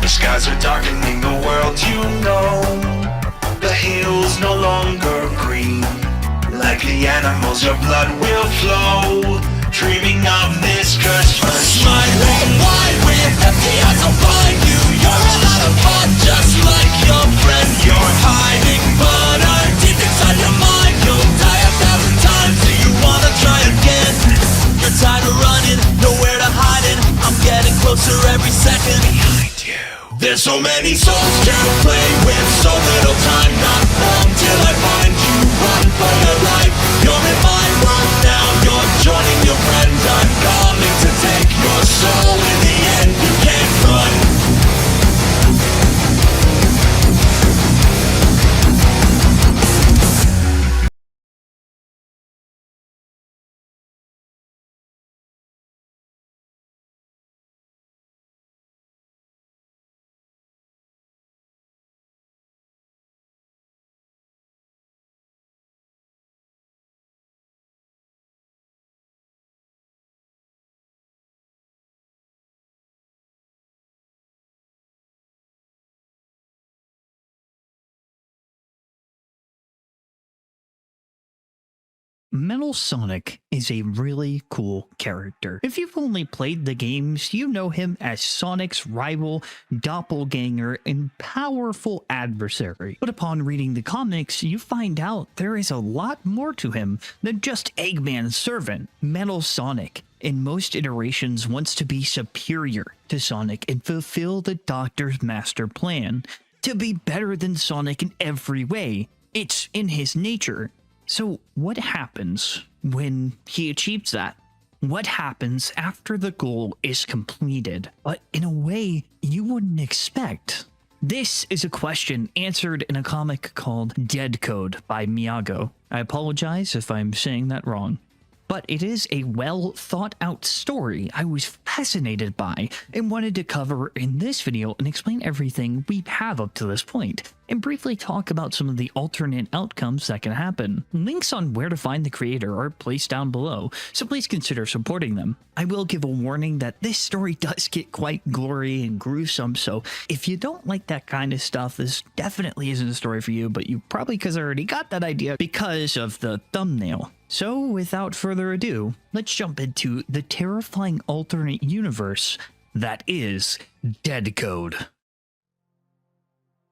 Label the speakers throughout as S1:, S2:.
S1: skies are darkening the world, you know. The hills no longer green. Like the animals, your blood will flow. Dreaming of this Christmas.
S2: Smiling wide with empty eyes, I'll find you. You're a lot of fun, just like your friend. You're hiding, but I'm deep inside your mind. You'll die 1,000 times, do you wanna try again? You're tired of running, nowhere to hide it. I'm getting closer every second.
S1: Behind you.
S2: There's so many songs to play with, so little time. Not long till I find you. Run for your life. You're in my world now. You're joining your friends. I'm coming to take your soul. In the end, you can't run.
S3: Metal Sonic is a really cool character. If you've only played the games, you know him as Sonic's rival, doppelganger, and powerful adversary. But upon reading the comics, you find out there is a lot more to him than just Eggman's servant. Metal Sonic, in most iterations, wants to be superior to Sonic and fulfill the Doctor's master plan, to be better than Sonic in every way. It's in his nature. So what happens when he achieves that? What happens after the goal is completed, but in a way you wouldn't expect? This is a question answered in a comic called Dead Code by Miyago. I apologize if I'm saying that wrong. But it is a well thought out story I was fascinated by and wanted to cover in this video and explain everything we have up to this point, and briefly talk about some of the alternate outcomes that can happen. Links on where to find the creator are placed down below, so please consider supporting them. I will give a warning that this story does get quite gory and gruesome, so if you don't like that kind of stuff, this definitely isn't a story for you, but you probably already got that idea because of the thumbnail. So without further ado, let's jump into the terrifying alternate universe that is Dead Code.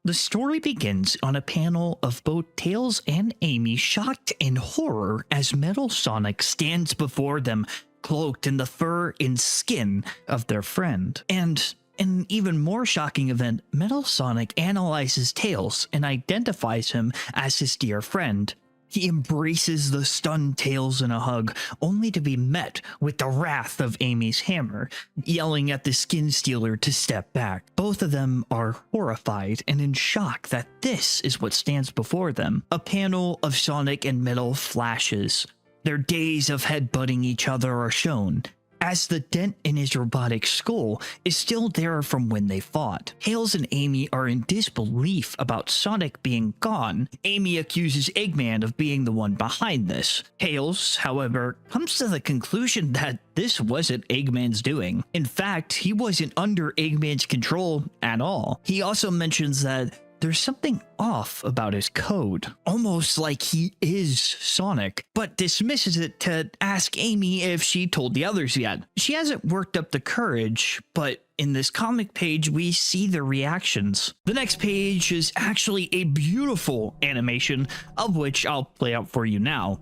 S3: The story begins on a panel of both Tails and Amy shocked in horror as Metal Sonic stands before them, cloaked in the fur and skin of their friend. And in an even more shocking event, Metal Sonic analyzes Tails and identifies him as his dear friend. He embraces the stunned Tails in a hug, only to be met with the wrath of Amy's hammer, yelling at the skin stealer to step back. Both of them are horrified and in shock that this is what stands before them. A panel of Sonic and Metal flashes. Their days of headbutting each other are shown, as the dent in his robotic skull is still there from when they fought. Tails and Amy are in disbelief about Sonic being gone. Amy accuses Eggman of being the one behind this. Tails, however, comes to the conclusion that this wasn't Eggman's doing. In fact, he wasn't under Eggman's control at all. He also mentions that there's something off about his code, almost like he is Sonic, but dismisses it to ask Amy if she told the others yet. She hasn't worked up the courage, but in this comic page, we see the reactions. The next page is actually a beautiful animation, of which I'll play out for you now.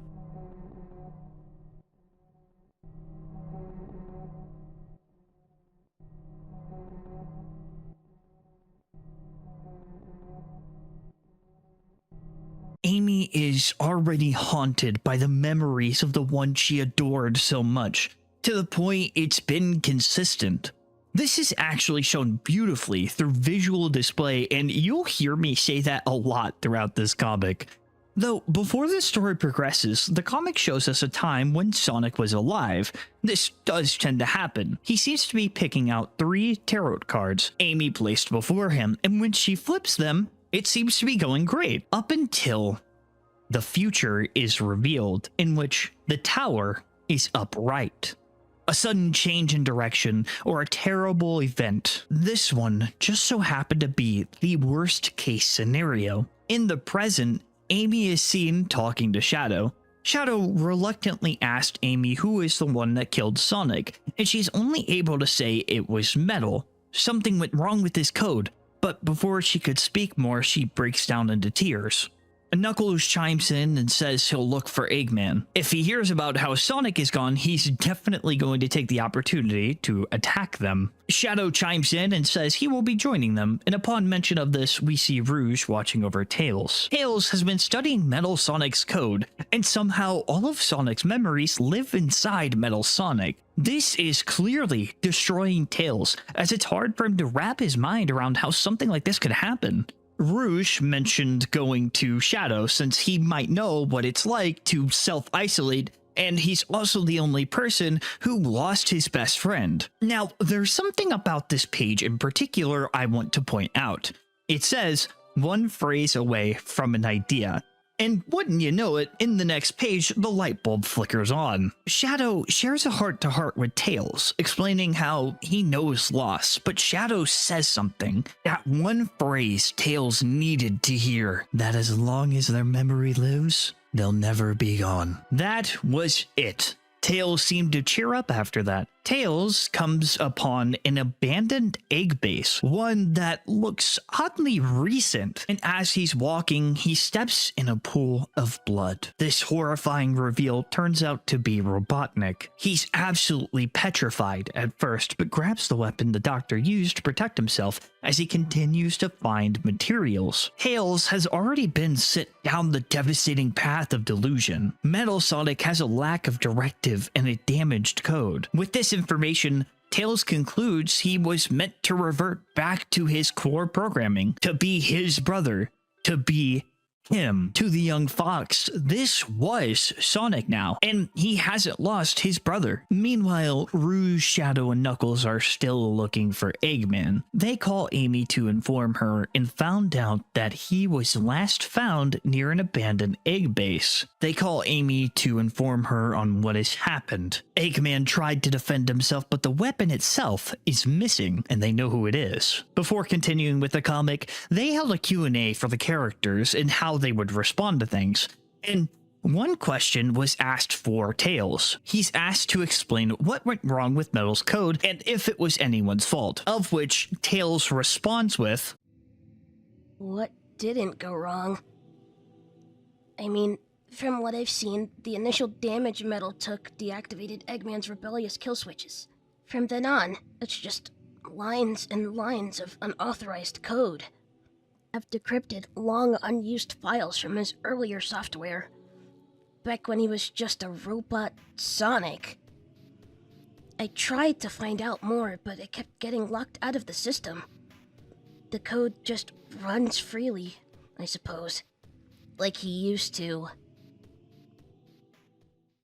S3: Amy is already haunted by the memories of the one she adored so much, to the point it's been consistent. This is actually shown beautifully through visual display, and you'll hear me say that a lot throughout this comic. Though, before the story progresses, the comic shows us a time when Sonic was alive. This does tend to happen. He seems to be picking out 3 tarot cards Amy placed before him, and when she flips them, it seems to be going great, up until the future is revealed, in which the tower is upright. a sudden change in direction, or a terrible event. This one just so happened to be the worst case scenario. In the present, Amy is seen talking to Shadow. Shadow reluctantly asked Amy who is the one that killed Sonic, and she's only able to say it was Metal. Something went wrong with his code, but before she could speak more, she breaks down into tears. Knuckles chimes in and says he'll look for Eggman. If he hears about how Sonic is gone, he's definitely going to take the opportunity to attack them. Shadow chimes in and says he will be joining them, and upon mention of this, we see Rouge watching over Tails. Tails has been studying Metal Sonic's code, and somehow all of Sonic's memories live inside Metal Sonic. This is clearly destroying Tails, as it's hard for him to wrap his mind around how something like this could happen. Rouge mentioned going to Shadow since he might know what it's like to self-isolate, and he's also the only person who lost his best friend. Now, there's something about this page in particular I want to point out. It says, "one phrase away from an idea." And wouldn't you know it, in the next page, the light bulb flickers on. Shadow shares a heart-to-heart with Tails, explaining how he knows loss, but Shadow says something. That one phrase Tails needed to hear, that as long as their memory lives, they'll never be gone. That was it. Tails seemed to cheer up after that. Tails comes upon an abandoned egg base, one that looks oddly recent, and as he's walking, he steps in a pool of blood. This horrifying reveal turns out to be Robotnik. He's absolutely petrified at first, but grabs the weapon the doctor used to protect himself as he continues to find materials. Tails has already been sent down the devastating path of delusion. Metal Sonic has a lack of directive and a damaged code. With this information, Tails concludes he was meant to revert back to his core programming, to be his brother, to be him. To the young fox, this was Sonic now, and he hasn't lost his brother. Meanwhile, Rouge, Shadow, and Knuckles are still looking for Eggman. They call Amy to inform her and found out that he was last found near an abandoned egg base. They call Amy to inform her on what has happened. Eggman tried to defend himself, but the weapon itself is missing, and they know who it is. Before continuing with the comic, they held a Q&A for the characters and how they would respond to things. And one question was asked for Tails. He's asked to explain what went wrong with Metal's code and if it was anyone's fault, of which Tails responds with,
S4: "What didn't go wrong? I mean, from what I've seen, the initial damage Metal took deactivated Eggman's rebellious kill switches. From then on, it's just lines and lines of unauthorized code. I've decrypted long unused files from his earlier software, back when he was just a robot Sonic. I tried to find out more, but it kept getting locked out of the system. The code just runs freely, I suppose, like he used to."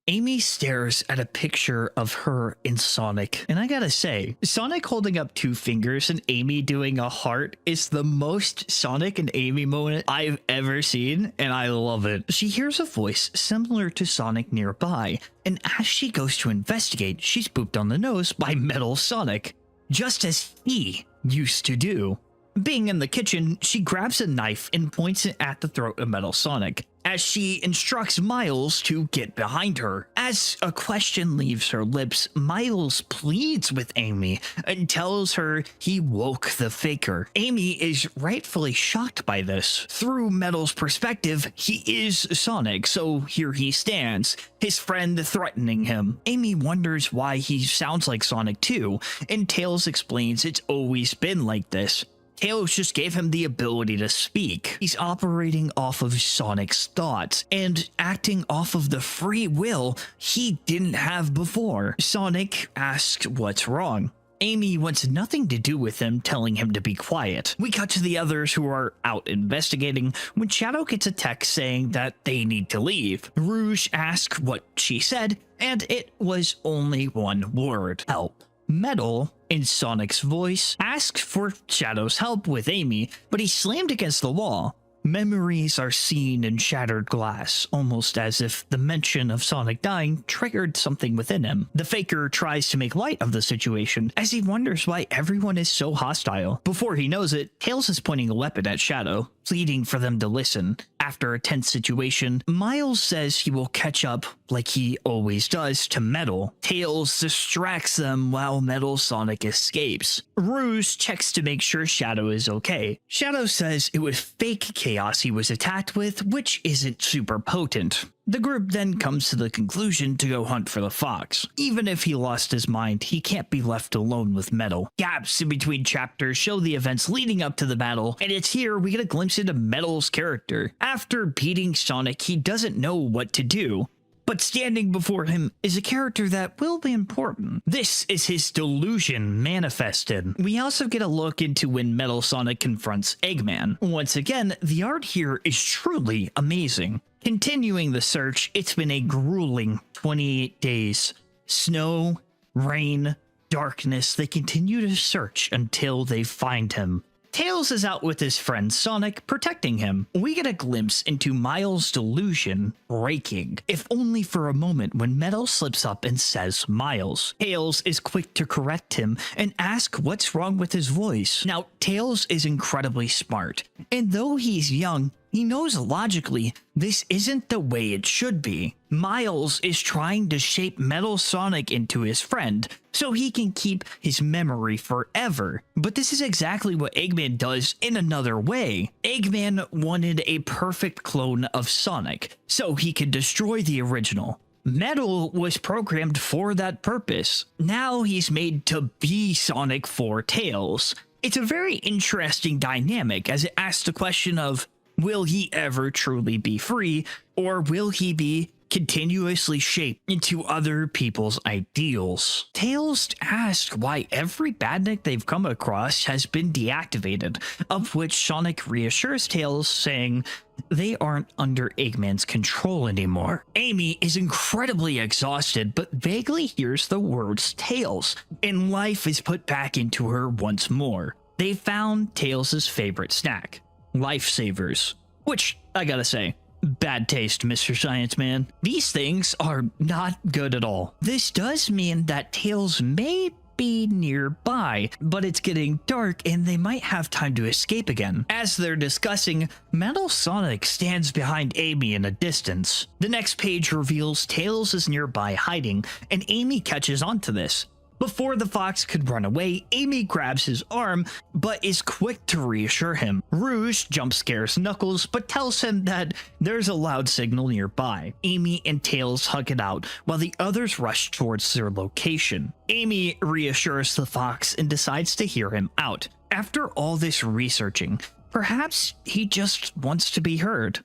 S3: Amy stares at a picture of her in Sonic, and I gotta say, Sonic holding up two fingers and Amy doing a heart is the most Sonic and Amy moment I've ever seen, and I love it. She hears a voice similar to Sonic nearby, and as she goes to investigate, she's booped on the nose by Metal Sonic, just as he used to do. Being in the kitchen, she grabs a knife and points it at the throat of Metal Sonic, as she instructs Miles to get behind her. As a question leaves her lips, Miles pleads with Amy and tells her he woke the faker. Amy is rightfully shocked by this. Through Metal's perspective, he is Sonic, so here he stands, his friend threatening him. Amy wonders why he sounds like Sonic too, and Tails explains it's always been like this. Tails just gave him the ability to speak. He's operating off of Sonic's thoughts and acting off of the free will he didn't have before. Sonic asks what's wrong. Amy wants nothing to do with him, telling him to be quiet. We cut to the others who are out investigating when Shadow gets a text saying that they need to leave. Rouge asks what she said, and it was only one word: help. Metal, in Sonic's voice, asks for Shadow's help with Amy, but he's slammed against the wall. Memories are seen in shattered glass, almost as if the mention of Sonic dying triggered something within him. The Faker tries to make light of the situation as he wonders why everyone is so hostile. Before he knows it, Tails is pointing a weapon at Shadow, pleading for them to listen. After a tense situation, Miles says he will catch up, like he always does, to Metal. Tails distracts them while Metal Sonic escapes. Rouge checks to make sure Shadow is okay. Shadow says it was fake chaos he was attacked with, which isn't super potent. The group then comes to the conclusion to go hunt for the fox. Even if he lost his mind, he can't be left alone with Metal. Gaps in between chapters show the events leading up to the battle, and it's here we get a glimpse into Metal's character. After beating Sonic, he doesn't know what to do, but standing before him is a character that will be important. This is his delusion manifested. We also get a look into when Metal Sonic confronts Eggman. Once again, the art here is truly amazing. Continuing the search, it's been a grueling 28 days. Snow, rain, darkness, they continue to search until they find him. Tails is out with his friend Sonic, protecting him. We get a glimpse into Miles' delusion breaking, if only for a moment when Metal slips up and says Miles. Tails is quick to correct him and ask what's wrong with his voice. Now, Tails is incredibly smart, and though he's young, he knows logically this isn't the way it should be. Miles is trying to shape Metal Sonic into his friend so he can keep his memory forever. But this is exactly what Eggman does in another way. Eggman wanted a perfect clone of Sonic so he could destroy the original. Metal was programmed for that purpose. Now he's made to be Sonic for Tails. It's a very interesting dynamic as it asks the question of, will he ever truly be free, or will he be continuously shaped into other people's ideals? Tails asks why every badnik they've come across has been deactivated, of which Sonic reassures Tails, saying they aren't under Eggman's control anymore. Amy is incredibly exhausted, but vaguely hears the words Tails, and life is put back into her once more. They found Tails' favorite snack, lifesavers, which, I gotta say, bad taste, Mr. Science Man. These things are not good at all. This does mean that Tails may be nearby, but it's getting dark and they might have time to escape again. As they're discussing, Metal Sonic stands behind Amy in a distance. The next page reveals Tails is nearby hiding, and Amy catches on to this. Before the fox could run away, Amy grabs his arm, but is quick to reassure him. Rouge jump scares Knuckles, but tells him that there's a loud signal nearby. Amy and Tails hug it out, while the others rush towards their location. Amy reassures the fox and decides to hear him out. After all this researching, perhaps he just wants to be heard.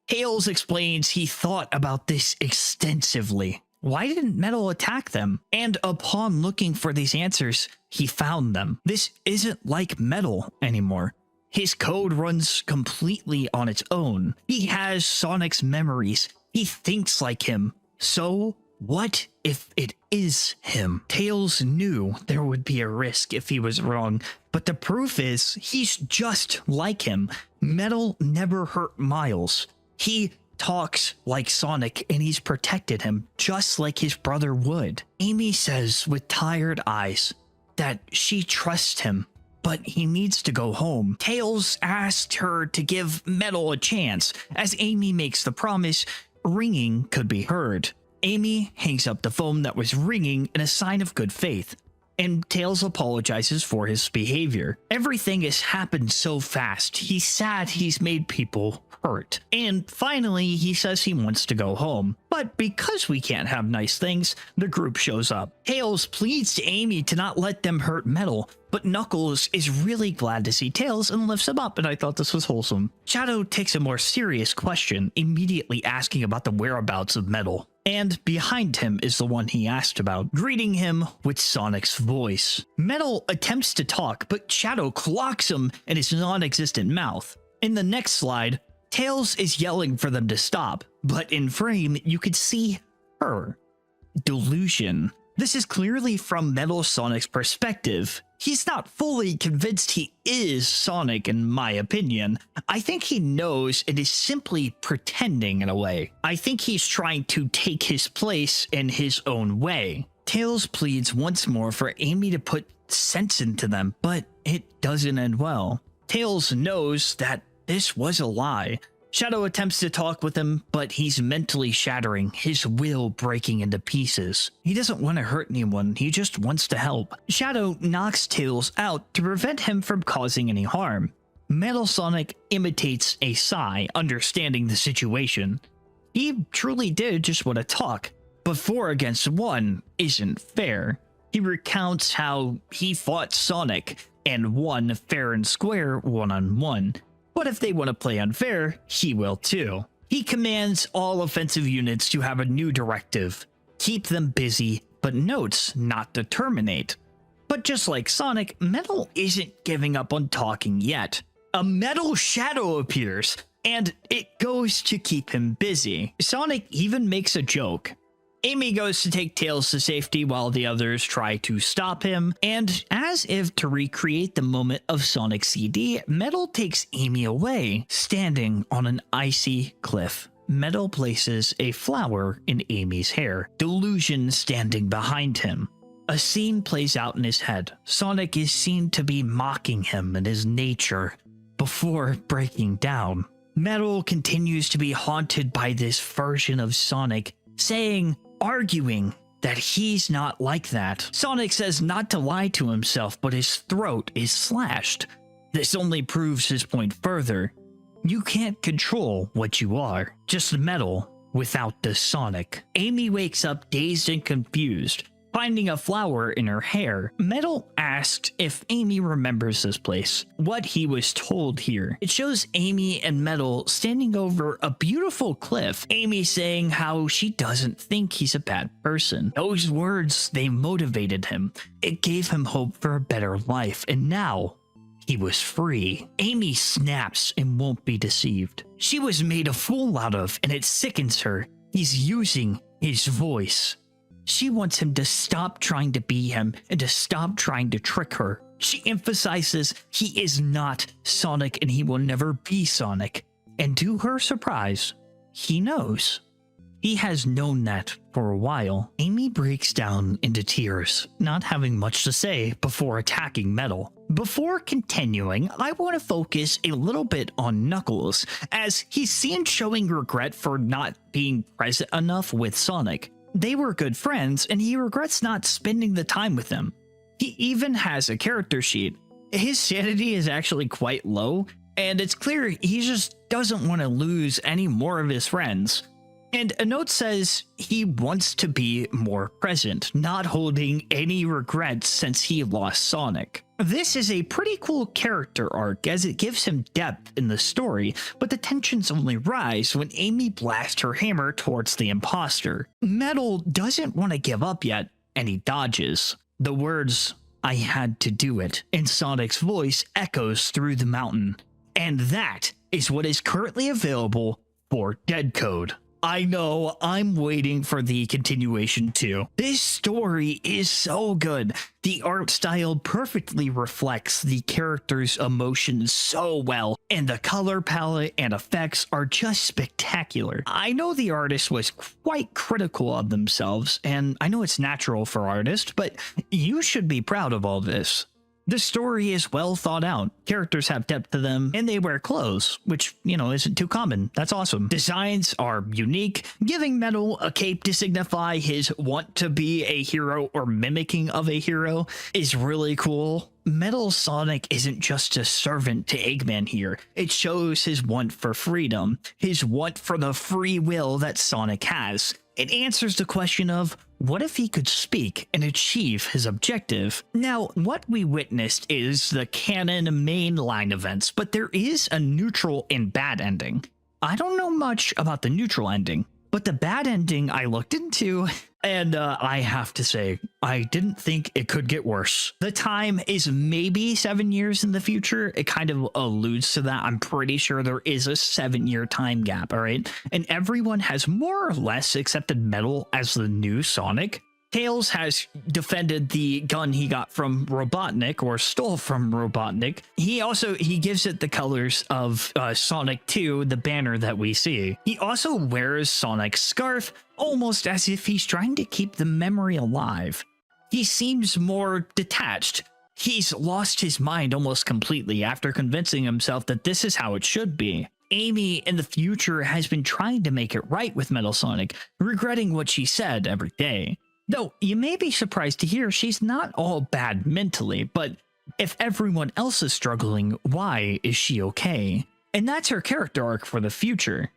S3: Tails explains he thought about this extensively. Why didn't Metal attack them? And upon looking for these answers, he found them. This isn't like Metal anymore. His code runs completely on its own. He has Sonic's memories. He thinks like him. So, what if it is him? Tails knew there would be a risk if he was wrong, but the proof is he's just like him. Metal never hurt Miles. He talks like Sonic, and he's protected him just like his brother would. Amy says with tired eyes that she trusts him, but he needs to go home. Tails asked her to give Metal a chance. As Amy makes the promise, ringing could be heard. Amy hangs up the phone that was ringing in a sign of good faith, and Tails apologizes for his behavior. Everything has happened so fast. He's sad he's made people hurt. And finally, he says he wants to go home. But because we can't have nice things, the group shows up. Tails pleads to Amy to not let them hurt Metal, but Knuckles is really glad to see Tails and lifts him up, and I thought this was wholesome. Shadow takes a more serious question, immediately asking about the whereabouts of Metal. And behind him is the one he asked about, greeting him with Sonic's voice. Metal attempts to talk, but Shadow clocks him in his non-existent mouth. In the next slide, Tails is yelling for them to stop, but in frame, you could see her. Delusion. This is clearly from Metal Sonic's perspective. He's not fully convinced he is Sonic, in my opinion. I think he knows it is simply pretending in a way. I think he's trying to take his place in his own way. Tails pleads once more for Amy to put sense into them, but it doesn't end well. Tails knows that this was a lie. Shadow attempts to talk with him, but he's mentally shattering, his will breaking into pieces. He doesn't want to hurt anyone, he just wants to help. Shadow knocks Tails out to prevent him from causing any harm. Metal Sonic imitates a sigh, understanding the situation. He truly did just want to talk, but 4 against 1 isn't fair. He recounts how he fought Sonic and won fair and square 1-on-1. But if they want to play unfair, he will too. He commands all offensive units to have a new directive. Keep them busy, but notes not to terminate. But just like Sonic, Metal isn't giving up on talking yet. A metal shadow appears, and it goes to keep him busy. Sonic even makes a joke. Amy goes to take Tails to safety while the others try to stop him, and as if to recreate the moment of Sonic CD, Metal takes Amy away, standing on an icy cliff. Metal places a flower in Amy's hair, Delusion standing behind him. A scene plays out in his head. Sonic is seen to be mocking him and his nature before breaking down. Metal continues to be haunted by this version of Sonic, arguing that he's not like that. Sonic says not to lie to himself, but his throat is slashed. This only proves his point further. You can't control what you are, just metal without the Sonic. Amy wakes up dazed and confused, finding a flower in her hair. Metal asked if Amy remembers this place, what he was told here. It shows Amy and Metal standing over a beautiful cliff, Amy saying how she doesn't think he's a bad person. Those words, they motivated him. It gave him hope for a better life, and now he was free. Amy snaps and won't be deceived. She was made a fool out of, and it sickens her. He's using his voice. She wants him to stop trying to be him and to stop trying to trick her. She emphasizes he is not Sonic and he will never be Sonic. And to her surprise, he knows. He has known that for a while. Amy breaks down into tears, not having much to say before attacking Metal. Before continuing, I want to focus a little bit on Knuckles, as he's seen showing regret for not being present enough with Sonic. They were good friends, and he regrets not spending the time with them. He even has a character sheet. His sanity is actually quite low, and it's clear he just doesn't want to lose any more of his friends. And a note says he wants to be more present, not holding any regrets since he lost Sonic. This is a pretty cool character arc as it gives him depth in the story, but the tensions only rise when Amy blasts her hammer towards the imposter. Metal doesn't want to give up yet, and he dodges. The words, "I had to do it," in Sonic's voice echoes through the mountain. And that is what is currently available for Dead Code. I know, I'm waiting for the continuation too. This story is so good. The art style perfectly reflects the character's emotions so well, and the color palette and effects are just spectacular. I know the artist was quite critical of themselves, and I know it's natural for artists, but you should be proud of all this. The story is well thought out, characters have depth to them, and they wear clothes, which, isn't too common. That's awesome. Designs are unique, giving Metal a cape to signify his want to be a hero or mimicking of a hero is really cool. Metal Sonic isn't just a servant to Eggman here. It shows his want for freedom, his want for the free will that Sonic has. It answers the question of, what if he could speak and achieve his objective? Now, what we witnessed is the canon mainline events, but there is a neutral and bad ending. I don't know much about the neutral ending, but the bad ending I looked into, and I have to say, I didn't think it could get worse. The time is maybe 7 years in the future. It kind of alludes to that. I'm pretty sure there is a 7-year time gap, all right? And everyone has more or less accepted Metal as the new Sonic. Tails has defended the gun he got from Robotnik, or stole from Robotnik. He gives it the colors of Sonic 2, the banner that we see. He also wears Sonic's scarf, almost as if he's trying to keep the memory alive. He seems more detached. He's lost his mind almost completely after convincing himself that this is how it should be. Amy in the future has been trying to make it right with Metal Sonic, regretting what she said every day. Though you may be surprised to hear she's not all bad mentally, but if everyone else is struggling, why is she okay? And that's her character arc for the future.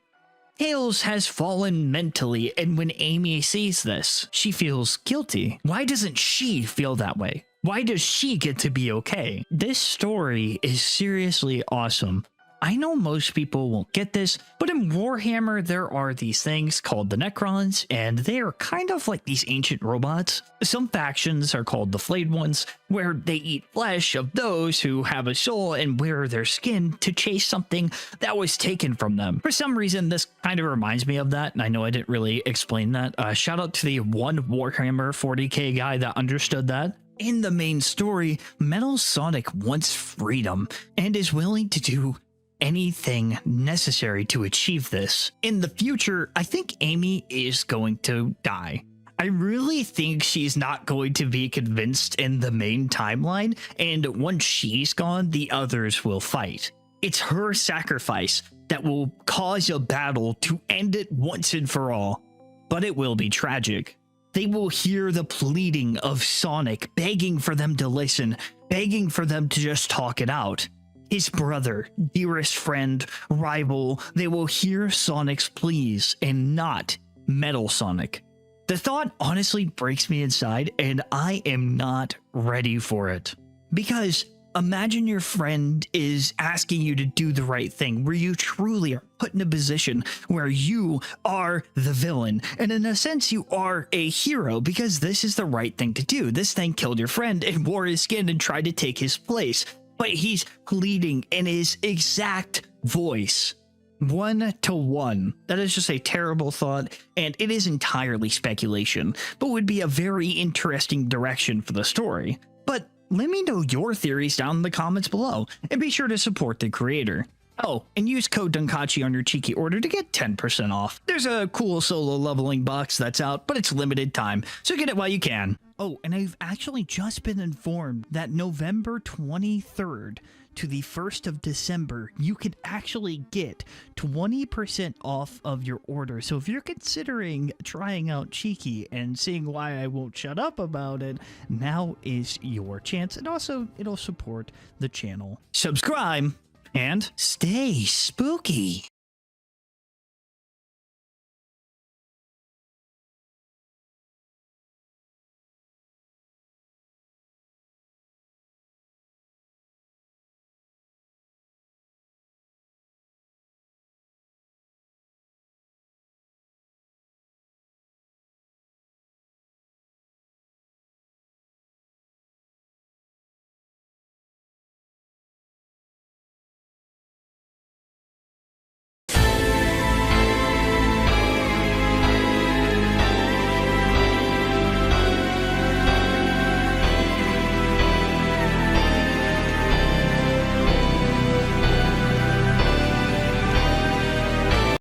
S3: Tails has fallen mentally, and when Amy sees this, she feels guilty. Why doesn't she feel that way? Why does she get to be okay? This story is seriously awesome. I know most people won't get this, but in Warhammer there are these things called the Necrons, and they are kind of like these ancient robots. Some factions are called the Flayed Ones, where they eat flesh of those who have a soul and wear their skin to chase something that was taken from them. For some reason, this kind of reminds me of that, and I know I didn't really explain that. Shout out to the one Warhammer 40k guy that understood that. In the main story, Metal Sonic wants freedom and is willing to do anything necessary to achieve this. In the future, I think Amy is going to die. I really think she's not going to be convinced in the main timeline, and once she's gone, the others will fight. It's her sacrifice that will cause a battle to end it once and for all, but it will be tragic. They will hear the pleading of Sonic, begging for them to listen, begging for them to just talk it out. His brother, dearest friend, rival, they will hear Sonic's pleas and not Metal Sonic. The thought honestly breaks me inside, and I am not ready for it. Because imagine your friend is asking you to do the right thing, where you truly are put in a position where you are the villain. And in a sense, you are a hero because this is the right thing to do. This thing killed your friend and wore his skin and tried to take his place. But he's pleading in his exact voice. 1-to-1. That is just a terrible thought, and it is entirely speculation, but would be a very interesting direction for the story. But let me know your theories down in the comments below, and be sure to support the creator. Oh, and use code Dunkachi on your cheeky order to get 10% off. There's a cool solo leveling box that's out, but it's limited time, so get it while you can. Oh, and I've actually just been informed that November 23rd to the 1st of December, you could actually get 20% off of your order. So if you're considering trying out Cheeky and seeing why I won't shut up about it, now is your chance. And also, it'll support the channel. Subscribe and stay spooky.